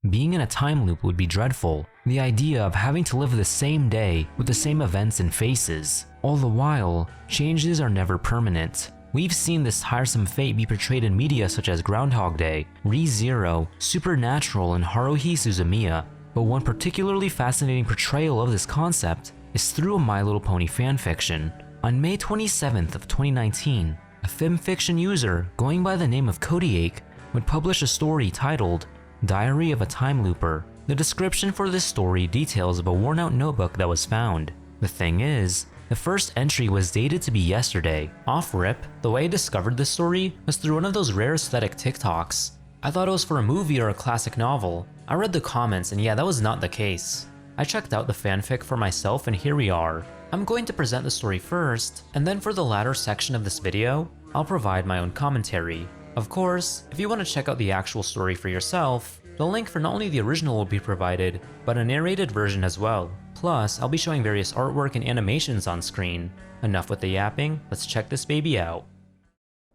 Being in a time loop would be dreadful. The idea of having to live the same day with the same events and faces. All the while, changes are never permanent. We've seen this tiresome fate be portrayed in media such as Groundhog Day, Re:Zero, Supernatural, and Haruhi Suzumiya. But one particularly fascinating portrayal of this concept is through a My Little Pony fanfiction. On May 27th of 2019, a femfiction user going by the name of Kodeake would publish a story titled Diary of a Time Looper. The description for this story details of a worn-out notebook that was found. The thing is, the first entry was dated to be yesterday. Off rip, the way I discovered this story was through one of those rare aesthetic TikToks. I thought it was for a movie or a classic novel. I read the comments and yeah, that was not the case. I checked out the fanfic for myself and here we are. I'm going to present the story first, and then for the latter section of this video, I'll provide my own commentary. Of course, if you want to check out the actual story for yourself, the link for not only the original will be provided, but a narrated version as well. Plus, I'll be showing various artwork and animations on screen. Enough with the yapping, let's check this baby out.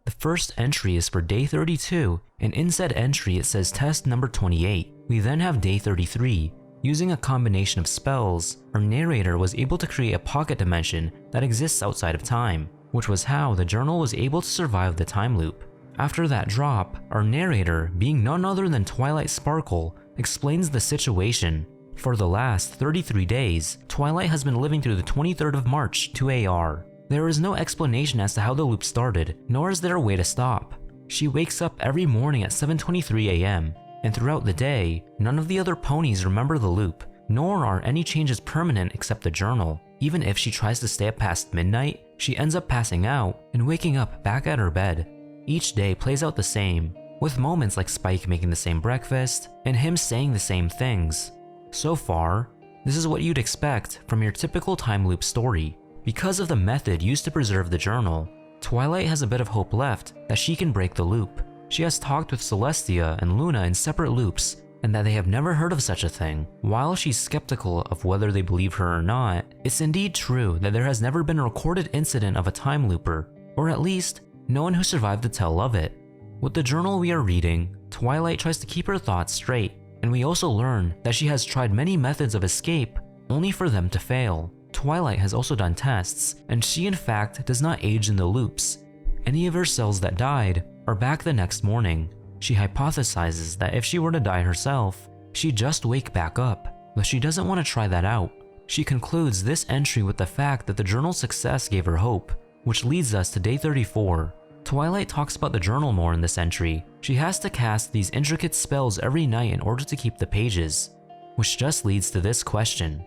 The first entry is for day 32, and in said entry it says test number 28. We then have day 33. Using a combination of spells, our narrator was able to create a pocket dimension that exists outside of time, which was how the journal was able to survive the time loop. After that drop, our narrator, being none other than Twilight Sparkle, explains the situation. For the last 33 days, Twilight has been living through the 23rd of March to AR. There is no explanation as to how the loop started, nor is there a way to stop. She wakes up every morning at 7:23 AM, and throughout the day, none of the other ponies remember the loop, nor are any changes permanent except the journal. Even if she tries to stay up past midnight, she ends up passing out and waking up back at her bed. Each day plays out the same, with moments like Spike making the same breakfast and him saying the same things. So far, this is what you'd expect from your typical time loop story. Because of the method used to preserve the journal, Twilight has a bit of hope left that she can break the loop. She has talked with Celestia and Luna in separate loops, and that they have never heard of such a thing. While she's skeptical of whether they believe her or not, it's indeed true that there has never been a recorded incident of a time looper, or at least, no one who survived to tell of it. With the journal we are reading, Twilight tries to keep her thoughts straight, and we also learn that she has tried many methods of escape, only for them to fail. Twilight has also done tests, and she in fact does not age in the loops. Any of her cells that died are back the next morning. She hypothesizes that if she were to die herself, she'd just wake back up, but she doesn't want to try that out. She concludes this entry with the fact that the journal's success gave her hope, which leads us to day 34. Twilight talks about the journal more in this entry. She has to cast these intricate spells every night in order to keep the pages, which just leads to this question.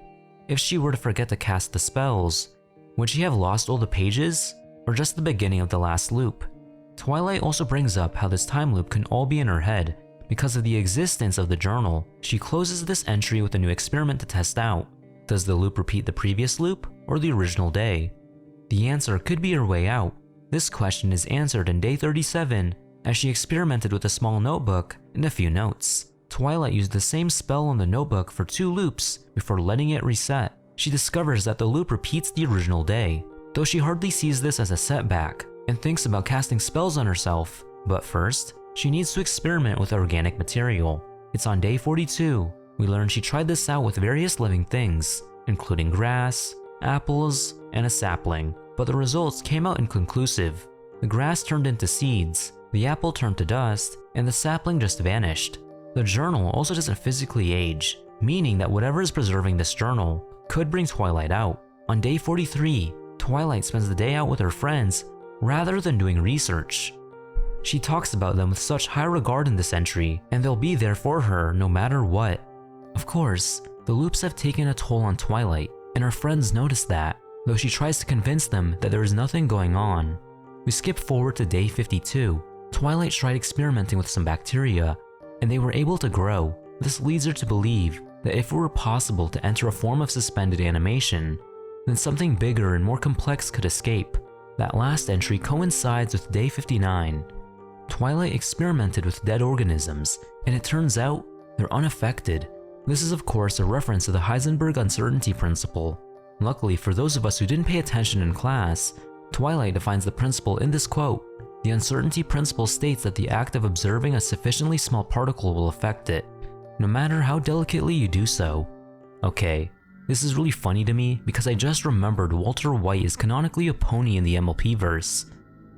If she were to forget to cast the spells, would she have lost all the pages, or just the beginning of the last loop? Twilight also brings up how this time loop can all be in her head because of the existence of the journal. She closes this entry with a new experiment to test out. Does the loop repeat the previous loop, or the original day? The answer could be her way out. This question is answered in day 37 as she experimented with a small notebook and a few notes. Twilight used the same spell on the notebook for 2 loops before letting it reset. She discovers that the loop repeats the original day, though she hardly sees this as a setback and thinks about casting spells on herself. But first, she needs to experiment with organic material. It's on day 42. We learn she tried this out with various living things, including grass, apples, and a sapling, but the results came out inconclusive. The grass turned into seeds, the apple turned to dust, and the sapling just vanished. The journal also doesn't physically age, meaning that whatever is preserving this journal could bring Twilight out. On day 43, Twilight spends the day out with her friends rather than doing research. She talks about them with such high regard in this entry, and they'll be there for her no matter what. Of course, the loops have taken a toll on Twilight, and her friends notice that, though she tries to convince them that there is nothing going on. We skip forward to day 52. Twilight tried experimenting with some bacteria, and they were able to grow. This leads her to believe that if it were possible to enter a form of suspended animation, then something bigger and more complex could escape. That last entry coincides with day 59. Twilight experimented with dead organisms, and it turns out they're unaffected. This is of course a reference to the Heisenberg uncertainty principle. Luckily for those of us who didn't pay attention in class, Twilight defines the principle in this quote. The uncertainty principle states that the act of observing a sufficiently small particle will affect it. no matter how delicately you do so. Okay, this is really funny to me because I just remembered Walter White is canonically a pony in the MLP verse.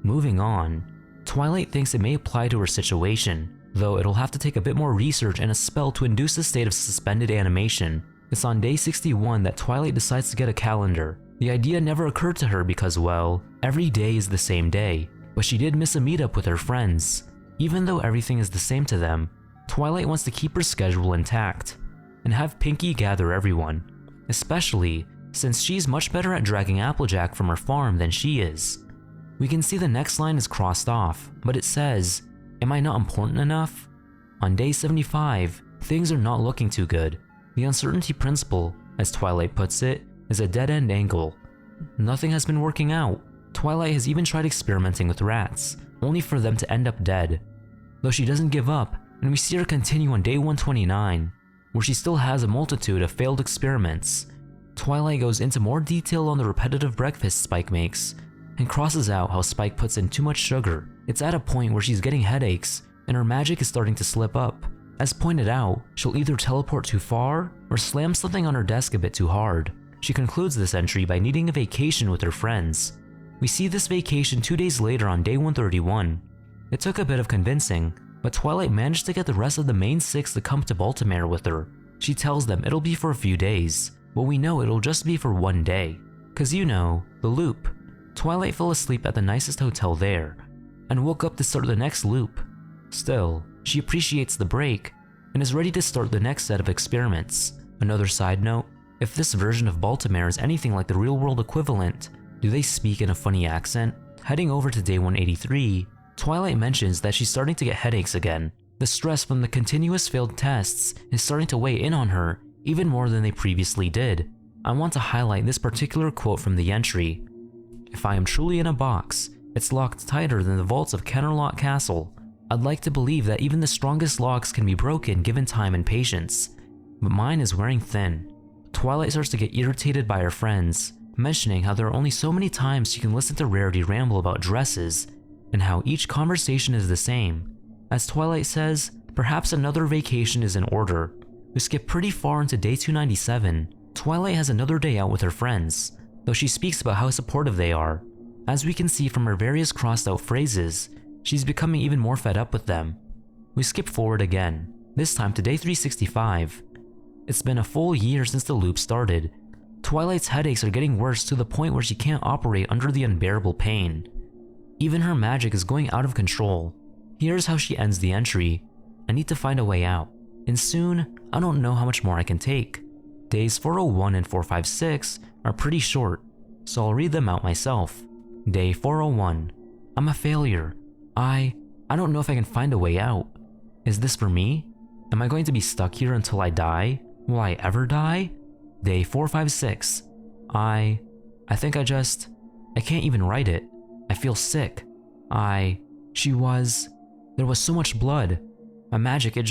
Moving on, Twilight thinks it may apply to her situation, though it'll have to take a bit more research and a spell to induce a state of suspended animation. It's on day 61 that Twilight decides to get a calendar. The idea never occurred to her because, well, every day is the same day, but she did miss a meetup with her friends. Even though everything is the same to them, Twilight wants to keep her schedule intact and have Pinkie gather everyone, especially since she's much better at dragging Applejack from her farm than she is. We can see the next line is crossed off, but it says, "Am I not important enough?" On day 75, things are not looking too good. The uncertainty principle, as Twilight puts it, is a dead-end angle. Nothing has been working out. Twilight has even tried experimenting with rats, only for them to end up dead. Though she doesn't give up, and we see her continue on day 129, where she still has a multitude of failed experiments. Twilight goes into more detail on the repetitive breakfast Spike makes, and crosses out how Spike puts in too much sugar. It's at a point where she's getting headaches, and her magic is starting to slip up. As pointed out, she'll either teleport too far, or slam something on her desk a bit too hard. She concludes this entry by needing a vacation with her friends. We see this vacation 2 days later on day 131. It took a bit of convincing, but Twilight managed to get the rest of the main 6 to come to Baltimore with her. She tells them it'll be for a few days, but we know it'll just be for 1 day. Cause you know, the loop. Twilight fell asleep at the nicest hotel there, and woke up to start the next loop. Still, she appreciates the break, and is ready to start the next set of experiments. Another side note, if this version of Baltimore is anything like the real-world equivalent, do they speak in a funny accent? Heading over to day 183, Twilight mentions that she's starting to get headaches again. The stress from the continuous failed tests is starting to weigh in on her even more than they previously did. I want to highlight this particular quote from the entry. "If I am truly in a box, it's locked tighter than the vaults of Kennerlock Castle. I'd like to believe that even the strongest locks can be broken given time and patience, but mine is wearing thin." Twilight starts to get irritated by her friends, mentioning how there are only so many times she can listen to Rarity ramble about dresses, and how each conversation is the same. As Twilight says, perhaps another vacation is in order. We skip pretty far into day 297. Twilight has another day out with her friends, though she speaks about how supportive they are. As we can see from her various crossed out phrases, she's becoming even more fed up with them. We skip forward again, this time to day 365. It's been a full year since the loop started. Twilight's headaches are getting worse to the point where she can't operate under the unbearable pain. Even her magic is going out of control. Here's how she ends the entry. "I need to find a way out, and soon, I don't know how much more I can take." Days 401 and 456 are pretty short, so I'll read them out myself. Day 401. "I'm a failure. I don't know if I can find a way out. Is this for me? Am I going to be stuck here until I die? Will I ever die?" Day 456. I think I can't even write it. I feel sick. There was so much blood. My magic, I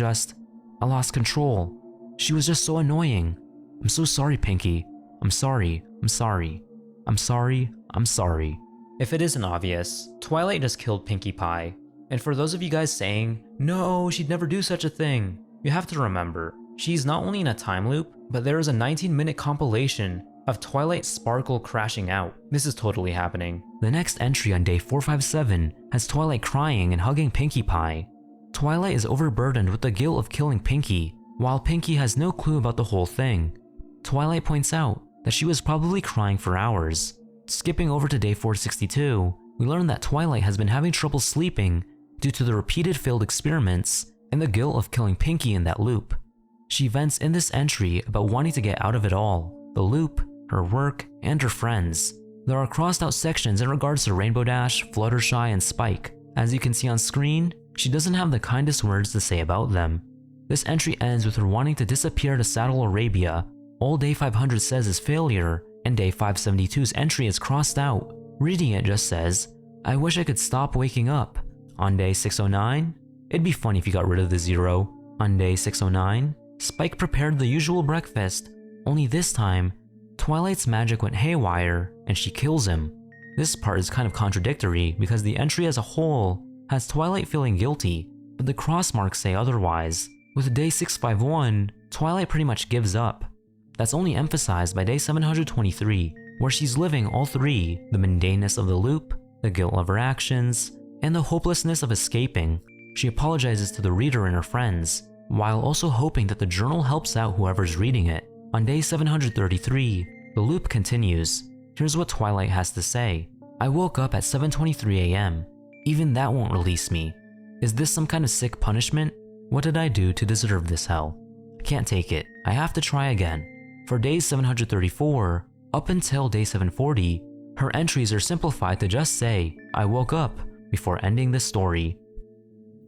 lost control. She was just so annoying. I'm so sorry, Pinkie. I'm sorry. If it isn't obvious, Twilight just killed Pinkie Pie. And for those of you guys saying, "No, she'd never do such a thing," you have to remember, she's not only in a time loop, but there is a 19-minute compilation of Twilight Sparkle crashing out. This is totally happening. The next entry on day 457 has Twilight crying and hugging Pinkie Pie. Twilight is overburdened with the guilt of killing Pinkie, while Pinkie has no clue about the whole thing. Twilight points out that she was probably crying for hours. Skipping over to day 462, we learn that Twilight has been having trouble sleeping due to the repeated failed experiments and the guilt of killing Pinkie in that loop. She vents in this entry about wanting to get out of it all, the loop, her work, and her friends. There are crossed out sections in regards to Rainbow Dash, Fluttershy, and Spike. As you can see on screen, she doesn't have the kindest words to say about them. This entry ends with her wanting to disappear to Saddle Arabia. All day 500 says is failure, and day 572's entry is crossed out. Reading it just says, "I wish I could stop waking up." On day 609, it'd be funny if you got rid of the 0. On day 609, Spike prepared the usual breakfast, only this time, Twilight's magic went haywire and she kills him. This part is kind of contradictory because the entry as a whole has Twilight feeling guilty, but the cross marks say otherwise. With day 651, Twilight pretty much gives up. That's only emphasized by day 723, where she's living all three: the mundaneness of the loop, the guilt of her actions, and the hopelessness of escaping. She apologizes to the reader and her friends, while also hoping that the journal helps out whoever's reading it. On day 733, the loop continues. Here's what Twilight has to say. I woke up at 7:23 a.m. Even that won't release me. Is this some kind of sick punishment? What did I do to deserve this hell? I can't take it. I have to try again. For day 734, up until day 740, her entries are simplified to just say, I woke up, before ending the story.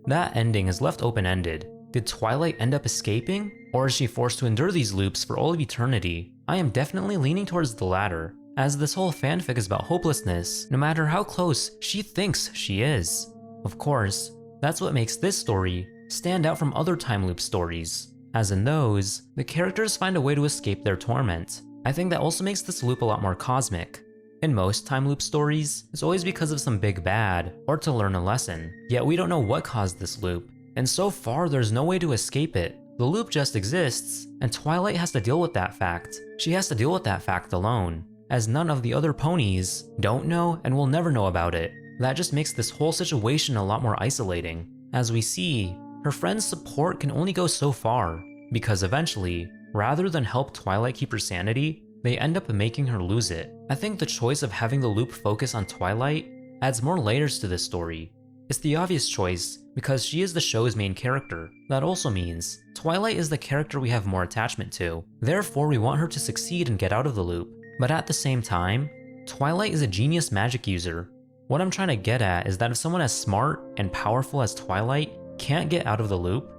That ending is left open-ended. Did Twilight end up escaping? Or is she forced to endure these loops for all of eternity? I am definitely leaning towards the latter, as this whole fanfic is about hopelessness, no matter how close she thinks she is. Of course, that's what makes this story stand out from other time loop stories, as in those, the characters find a way to escape their torment. I think that also makes this loop a lot more cosmic. In most time loop stories, it's always because of some big bad, or to learn a lesson, yet we don't know what caused this loop, and so far there's no way to escape it. The loop just exists, and Twilight has to deal with that fact. She has to deal with that fact alone, as none of the other ponies don't know and will never know about it. That just makes this whole situation a lot more isolating. As we see, her friends' support can only go so far, because eventually, rather than help Twilight keep her sanity, they end up making her lose it. I think the choice of having the loop focus on Twilight adds more layers to this story. It's the obvious choice because she is the show's main character. That also means Twilight is the character we have more attachment to. Therefore, we want her to succeed and get out of the loop. But at the same time, Twilight is a genius magic user. What I'm trying to get at is that if someone as smart and powerful as Twilight can't get out of the loop,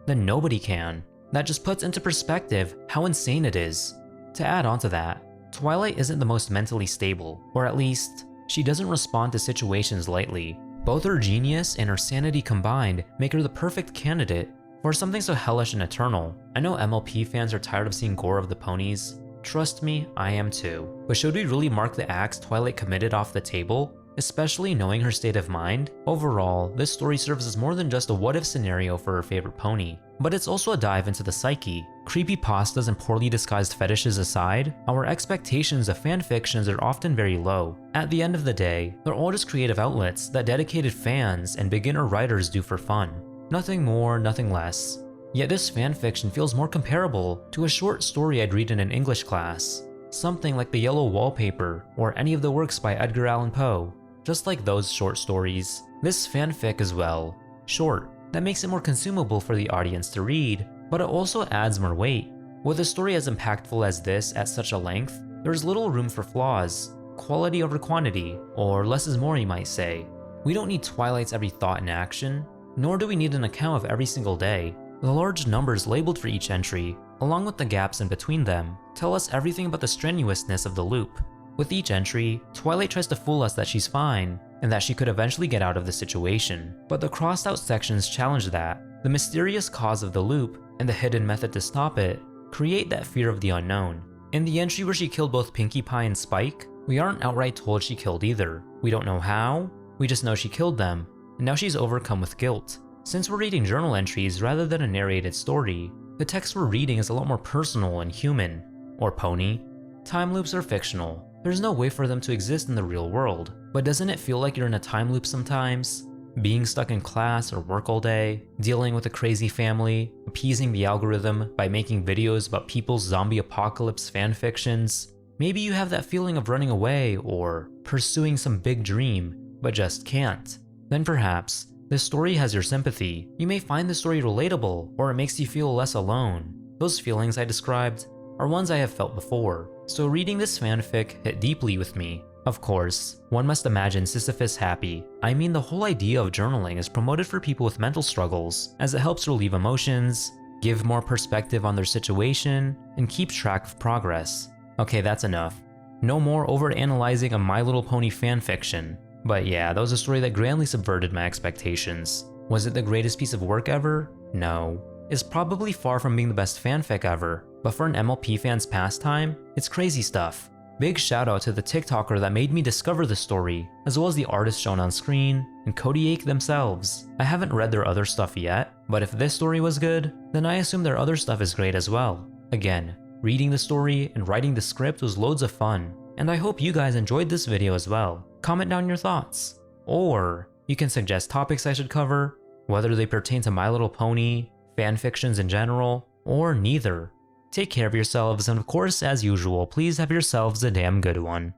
then nobody can. That just puts into perspective how insane it is. To add on to that, Twilight isn't the most mentally stable, or at least, she doesn't respond to situations lightly. Both her genius and her sanity combined make her the perfect candidate for something so hellish and eternal. I know MLP fans are tired of seeing gore of the ponies. Trust me, I am too. But should we really mark the acts Twilight committed off the table? Especially knowing her state of mind? Overall, this story serves as more than just a what-if scenario for her favorite pony, but it's also a dive into the psyche. Creepypastas and poorly disguised fetishes aside, our expectations of fanfictions are often very low. At the end of the day, they're all just creative outlets that dedicated fans and beginner writers do for fun. Nothing more, nothing less. Yet this fanfiction feels more comparable to a short story I'd read in an English class. Something like The Yellow Wallpaper, or any of the works by Edgar Allan Poe. Just like those short stories, this fanfic as well. Short, that makes it more consumable for the audience to read, but it also adds more weight. With a story as impactful as this at such a length, there's little room for flaws, quality over quantity, or less is more you might say. We don't need Twilight's every thought and action, nor do we need an account of every single day. The large numbers labeled for each entry, along with the gaps in between them, tell us everything about the strenuousness of the loop. With each entry, Twilight tries to fool us that she's fine, and that she could eventually get out of the situation. But the crossed out sections challenge that. The mysterious cause of the loop, and the hidden method to stop it, create that fear of the unknown. In the entry where she killed both Pinkie Pie and Spike, we aren't outright told she killed either. We don't know how, we just know she killed them, and now she's overcome with guilt. Since we're reading journal entries rather than a narrated story, the text we're reading is a lot more personal and human. Or pony. Time loops are fictional. There's no way for them to exist in the real world, but doesn't it feel like you're in a time loop sometimes? Being stuck in class or work all day, dealing with a crazy family, appeasing the algorithm by making videos about people's zombie apocalypse fanfictions. Maybe you have that feeling of running away or pursuing some big dream, but just can't. Then perhaps, this story has your sympathy. You may find the story relatable, or it makes you feel less alone. Those feelings I described are ones I have felt before, so reading this fanfic hit deeply with me. Of course, one must imagine Sisyphus happy. I mean, the whole idea of journaling is promoted for people with mental struggles, as it helps relieve emotions, give more perspective on their situation, and keep track of progress. Okay, that's enough. No more overanalyzing a My Little Pony fanfiction. But yeah, that was a story that grandly subverted my expectations. Was it the greatest piece of work ever? No. It's probably far from being the best fanfic ever, but for an MLP fan's pastime, it's crazy stuff. Big shout out to the TikToker that made me discover the story, as well as the artists shown on screen, and Kodeake themselves. I haven't read their other stuff yet, But if this story was good, then I assume their other stuff is great as well. Again, reading the story and writing the script was loads of fun, and I hope you guys enjoyed this video as well. Comment down your thoughts. Or you can suggest topics I should cover, whether they pertain to My Little Pony, fanfictions in general, or neither. Take care of yourselves, and of course, as usual, please have yourselves a damn good one.